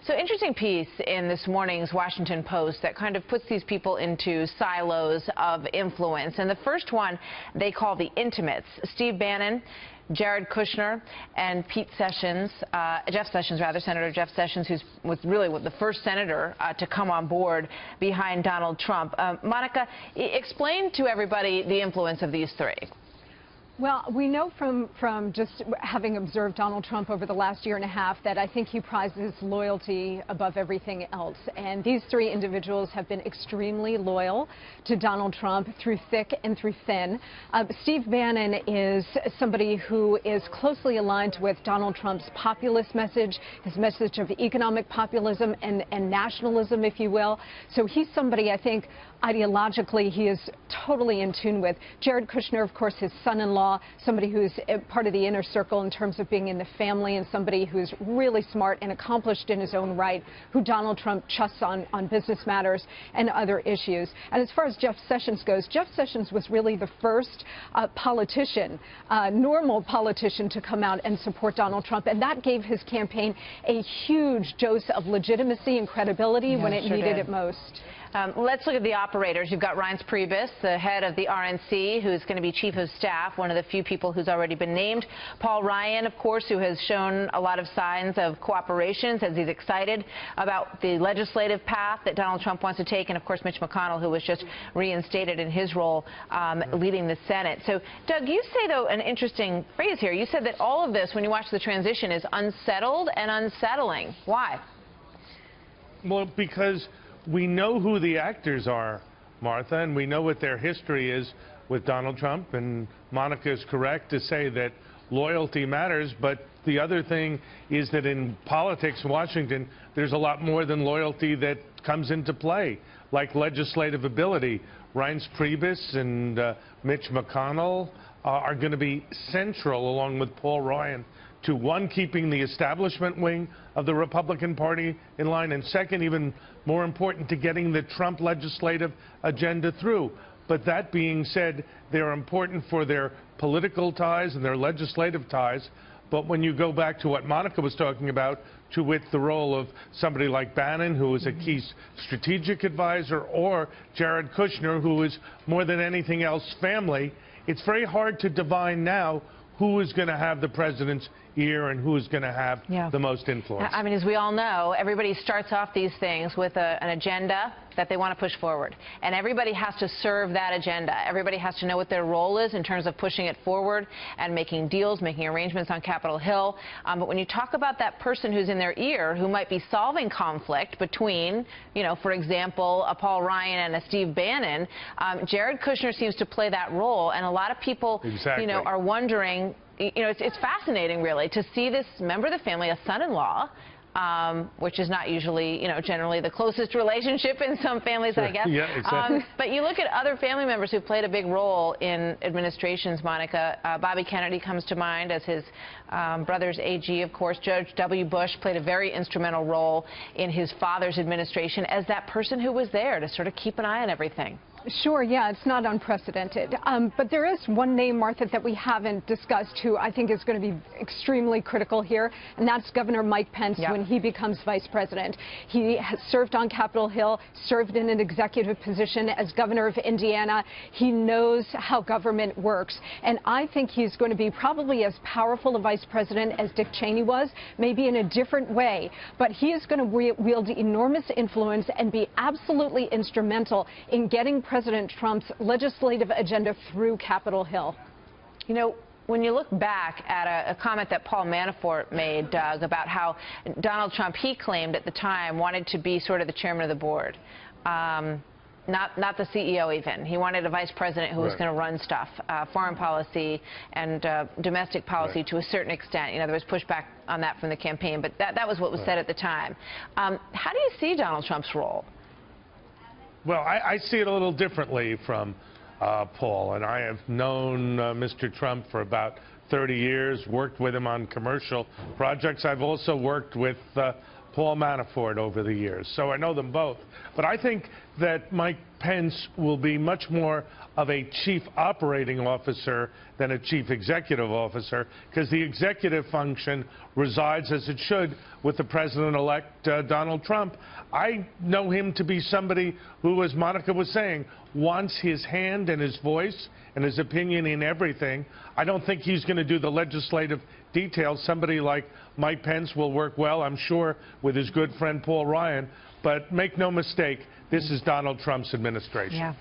So interesting piece in this morning's Washington Post that kind of puts these people into silos of influence. And the first one they call the intimates. Steve Bannon, Jared Kushner, and Jeff Sessions, Senator Jeff Sessions, who was really the first senator to come on board behind Donald Trump. Monica, explain to everybody the influence of these three. Well, we know from just having observed Donald Trump over the last year and a half that I think he prizes loyalty above everything else. And these three individuals have been extremely loyal to Donald Trump through thick and through thin. Steve Bannon is somebody who is closely aligned with Donald Trump's populist message, his message of economic populism and nationalism, if you will. So he's somebody I think ideologically he is totally in tune with. Jared Kushner, of course, his son-in-law, somebody who's part of the inner circle in terms of being in the family, and somebody who's really smart and accomplished in his own right, who Donald Trump trusts on business matters and other issues. And as far as Jeff Sessions goes, Jeff Sessions was really the first normal politician to come out and support Donald Trump, and that gave his campaign a huge dose of legitimacy and credibility when it needed it most. Let's look at the operators. You've got Reince Priebus, the head of the RNC, who's going to be chief of staff, one of the few people who's already been named. Paul Ryan, of course, who has shown a lot of signs of cooperation, says he's excited about the legislative path that Donald Trump wants to take. And, of course, Mitch McConnell, who was just reinstated in his role leading the Senate. So, Doug, you say, though, an interesting phrase here. You said that all of this, when you watch the transition, is unsettled and unsettling. Why? Well, because we know who the actors are, Martha, and we know what their history is with Donald Trump. And Monica is correct to say that loyalty matters, but the other thing is that in politics in Washington, there's a lot more than loyalty that comes into play, like legislative ability. Reince Priebus and Mitch McConnell are going to be central, along with Paul Ryan, to one, keeping the establishment wing of the Republican Party in line, and second, even more important, to getting the Trump legislative agenda through. But that being said, they're important for their political ties and their legislative ties. But when you go back to what Monica was talking about, to wit the role of somebody like Bannon, who is a key strategic advisor, or Jared Kushner, who is more than anything else family, it's very hard to divine now who is going to have the president's ear and who is going to have the most influence. I mean, as we all know, everybody starts off these things with an agenda that they want to push forward. And everybody has to serve that agenda. Everybody has to know what their role is in terms of pushing it forward and making deals, making arrangements on Capitol Hill. But when you talk about that person who's in their ear, who might be solving conflict between, for example, a Paul Ryan and a Steve Bannon, Jared Kushner seems to play that role. And a lot of people, are wondering, it's fascinating, really, to see this member of the family, a son-in-law, which is not usually, generally the closest relationship in some families, I guess. Yeah, exactly. But you look at other family members who played a big role in administrations, Monica. Bobby Kennedy comes to mind as his brother's AG, of course. George W. Bush played a very instrumental role in his father's administration as that person who was there to sort of keep an eye on everything. Sure, yeah, it's not unprecedented. But there is one name, Martha, that we haven't discussed who I think is going to be extremely critical here, and that's Governor Mike Pence when he becomes vice president. He has served on Capitol Hill, served in an executive position as governor of Indiana. He knows how government works, and I think he's going to be probably as powerful a vice president as Dick Cheney was, maybe in a different way. But he is going to wield enormous influence and be absolutely instrumental in getting President Trump's legislative agenda through Capitol Hill. When you look back at a comment that Paul Manafort made, Doug, about how Donald Trump, he claimed at the time, wanted to be sort of the chairman of the board, not the CEO even. He wanted a vice president who was going to run stuff, foreign policy and domestic policy to a certain extent. There was pushback on that from the campaign, but that was what was said at the time. How do you see Donald Trump's role? Well, I see it a little differently from Paul, and I have known Mr. Trump for about 30 years, worked with him on commercial projects. I've also worked with Paul Manafort over the years, so I know them both. But I think that Mike Pence will be much more of a chief operating officer than a chief executive officer, because the executive function resides, as it should, with the president-elect Donald Trump. I know him to be somebody who, as Monica was saying, wants his hand and his voice and his opinion in everything. I don't think he's going to do the legislative details. Somebody like Mike Pence will work well, I'm sure, with his good friend Paul Ryan. But make no mistake, this is Donald Trump's administration. Yeah.